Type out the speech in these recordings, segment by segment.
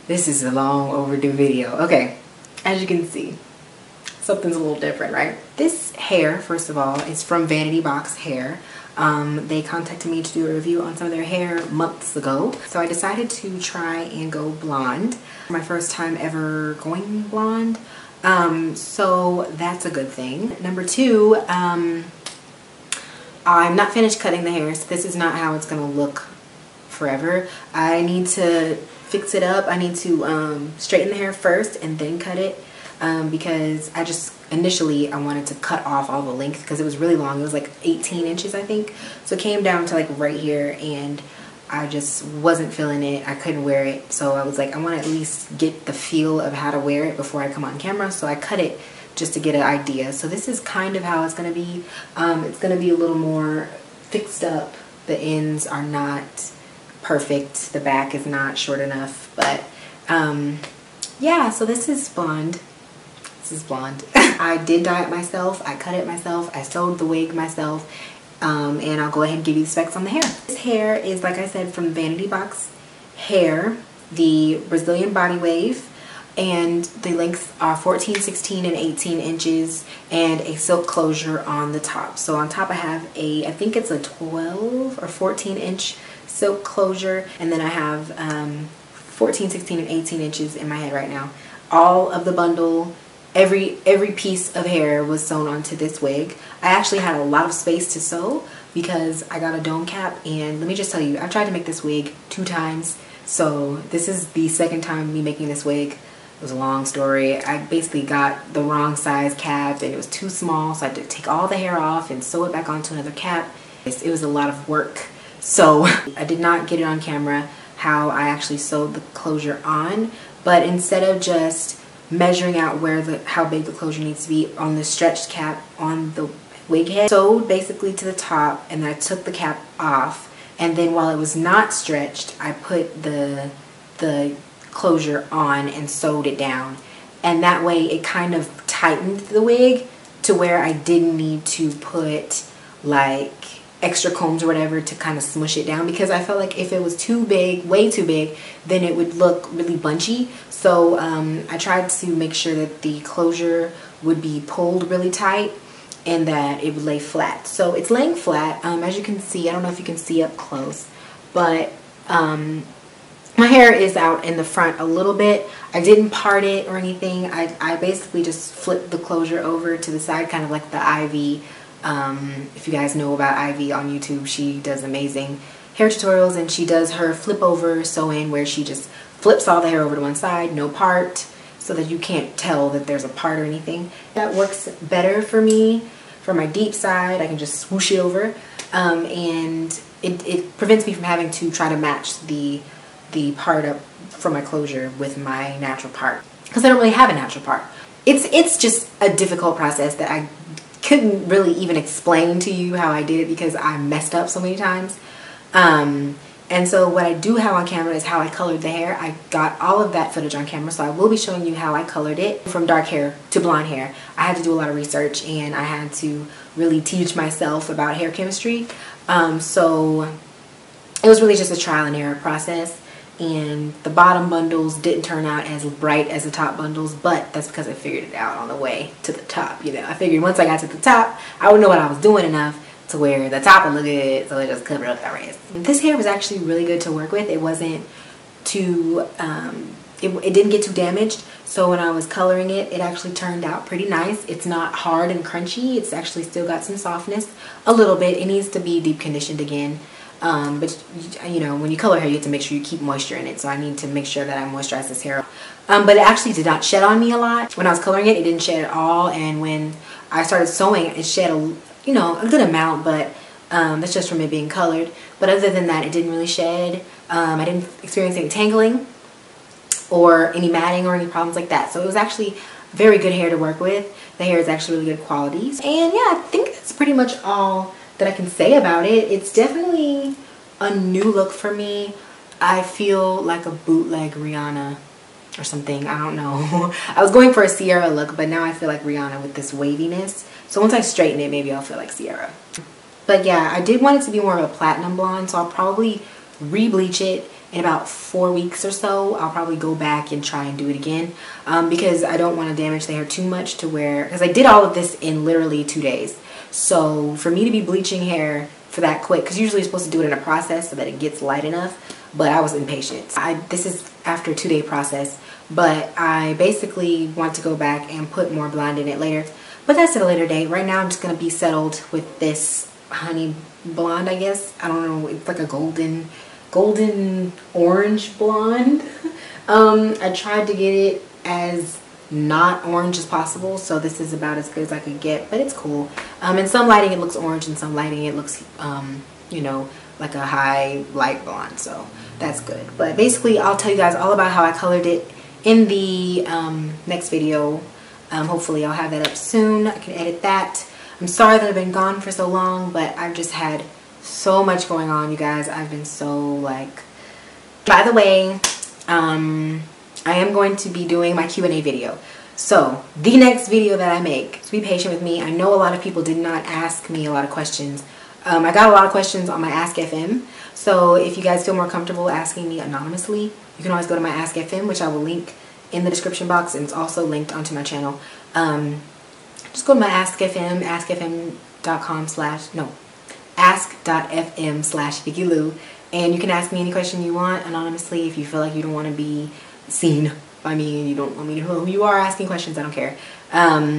This is a long overdue video. Okay, as you can see, something's a little different, right? This hair, first of all, is from Vanity Box Hair. They contacted me to do a review on some of their hair months ago, so I decided to try and go blonde. My first time ever going blonde, so that's a good thing. Number two, I'm not finished cutting the hair, so this is not how it's gonna look forever. I need to fix it up. I need to straighten the hair first and then cut it, because initially I wanted to cut off all the length because it was really long. It was like 18 inches, I think. So it came down to like right here, and I just wasn't feeling it. I couldn't wear it. So I was like, I want to at least get the feel of how to wear it before I come on camera. So I cut it just to get an idea. So this is kind of how it's going to be. It's going to be a little more fixed up. The ends are not perfect. The back is not short enough, but yeah, so this is blonde. This is blonde. I did dye it myself. I cut it myself. I sewed the wig myself, and I'll go ahead and give you the specs on the hair. This hair is, like I said, from Vanity Box Hair, the Brazilian body wave, and the lengths are 14, 16, and 18 inches, and a silk closure on the top. So on top I have I think it's a 12 or 14 inch silk closure, and then I have 14, 16, and 18 inches in my head right now. All of the bundle, every piece of hair was sewn onto this wig. I actually had a lot of space to sew because I got a dome cap, and let me just tell you, I've tried to make this wig 2 times, so this is the second time me making this wig. It was a long story. I basically got the wrong size cap, and it was too small, so I had to take all the hair off and sew it back onto another cap. It was a lot of work. So I did not get it on camera how I actually sewed the closure on, but instead of just measuring out how big the closure needs to be on the stretched cap on the wig head, sewed basically to the top, and then I took the cap off, and then while it was not stretched, I put the closure on and sewed it down, and that way it kind of tightened the wig to where I didn't need to put like extra combs or whatever to kind of smush it down, because I felt like if it was too big, way too big, then it would look really bunchy. So I tried to make sure that the closure would be pulled really tight and that it would lay flat. So it's laying flat, as you can see. I don't know if you can see up close, but my hair is out in the front a little bit. I didn't part it or anything. I basically just flipped the closure over to the side, kind of like the Ivy. If you guys know about Ivy on YouTube, she does amazing hair tutorials, and she does her flip over sew-in where she just flips all the hair over to one side, no part, so that you can't tell that there's a part or anything. That works better for me. For my deep side, I can just swoosh it over, and it prevents me from having to try to match the part up from my closure with my natural part, because I don't really have a natural part. It's just a difficult process that I couldn't really even explain to you how I did it because I messed up so many times. And so what I do have on camera is how I colored the hair. I got all of that footage on camera, so I will be showing you how I colored it from dark hair to blonde hair. I had to do a lot of research, and I had to really teach myself about hair chemistry. So it was really just a trial and error process. And the bottom bundles didn't turn out as bright as the top bundles, but that's because I figured it out on the way to the top. You know, I figured once I got to the top, I would know what I was doing enough to where the top would look good, so it just covered up the rest. This hair was actually really good to work with. It wasn't too, it didn't get too damaged, so when I was coloring it, it actually turned out pretty nice. It's not hard and crunchy. It's actually still got some softness, a little bit. It needs to be deep conditioned again. But you know, when you color hair, you have to make sure you keep moisture in it, so I need to make sure that I moisturize this hair. But it actually did not shed on me a lot. When I was coloring it, it didn't shed at all, and when I started sewing, it shed a good amount, but that's just from it being colored. But other than that, it didn't really shed. I didn't experience any tangling, or any matting or any problems like that. So it was actually very good hair to work with. The hair is actually really good quality. And yeah, I think that's pretty much all that I can say about it. It's definitely a new look for me. I feel like a bootleg Rihanna or something. I don't know. I was going for a Sierra look, but now I feel like Rihanna with this waviness. So once I straighten it, maybe I'll feel like Sierra. But yeah, I did want it to be more of a platinum blonde, so I'll probably re-bleach it in about 4 weeks or so. I'll probably go back and try and do it again because I don't want to damage the hair too much to where, because I did all of this in literally 2 days. So for me to be bleaching hair for that quick, because usually you're supposed to do it in a process so that it gets light enough, but I was impatient. This is after a 2-day process, but I basically want to go back and put more blonde in it later. But that's at a later date. Right now I'm just going to be settled with this honey blonde, I guess. I don't know, it's like a golden orange blonde. I tried to get it as not orange as possible, so this is about as good as I could get, but it's cool. In some lighting it looks orange, in some lighting it looks you know, like a high light blonde, so that's good. But basically I'll tell you guys all about how I colored it in the next video. Hopefully I'll have that up soon. I can edit that. I'm sorry that I've been gone for so long, but I've just had so much going on, you guys. I've been so like... By the way, I am going to be doing my Q&A video. So the next video that I make, so be patient with me. I know a lot of people did not ask me a lot of questions. I got a lot of questions on my Ask FM. So if you guys feel more comfortable asking me anonymously, you can always go to my Ask FM, which I will link in the description box, and it's also linked onto my channel. Just go to my Ask FM, ask.fm/VickyLou, and you can ask me any question you want anonymously. If you feel like you don't want to be seen by me and you don't want me to know who you are asking questions, I don't care.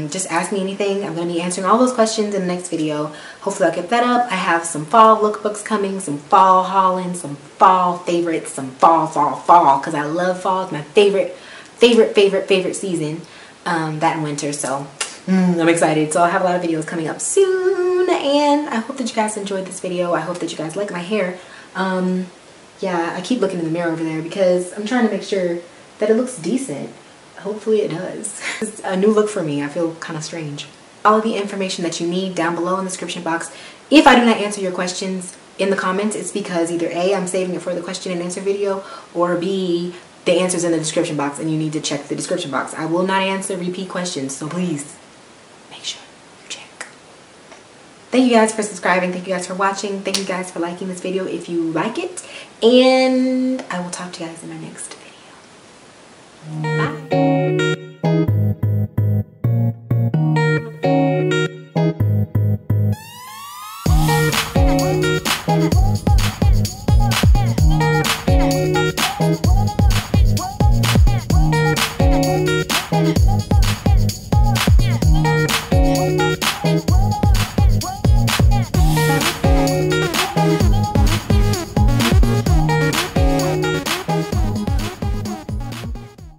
Just ask me anything. I'm going to be answering all those questions in the next video. Hopefully I'll get that up. I have some fall lookbooks coming, some fall hauling, some fall favorites, some fall, because I love fall. It's my favorite season, that and winter, so I'm excited. So I'll have a lot of videos coming up soon, and I hope that you guys enjoyed this video. I hope that you guys like my hair. Yeah, I keep looking in the mirror over there because I'm trying to make sure that it looks decent. Hopefully it does. It's a new look for me. I feel kind of strange. All of the information that you need down below in the description box. If I do not answer your questions in the comments, it's because either A, I'm saving it for the question and answer video, or B, the answer's in the description box and you need to check the description box. I will not answer repeat questions, so please make sure you check. Thank you guys for subscribing. Thank you guys for watching. Thank you guys for liking this video if you like it. And I will talk to you guys in my next video. Bye.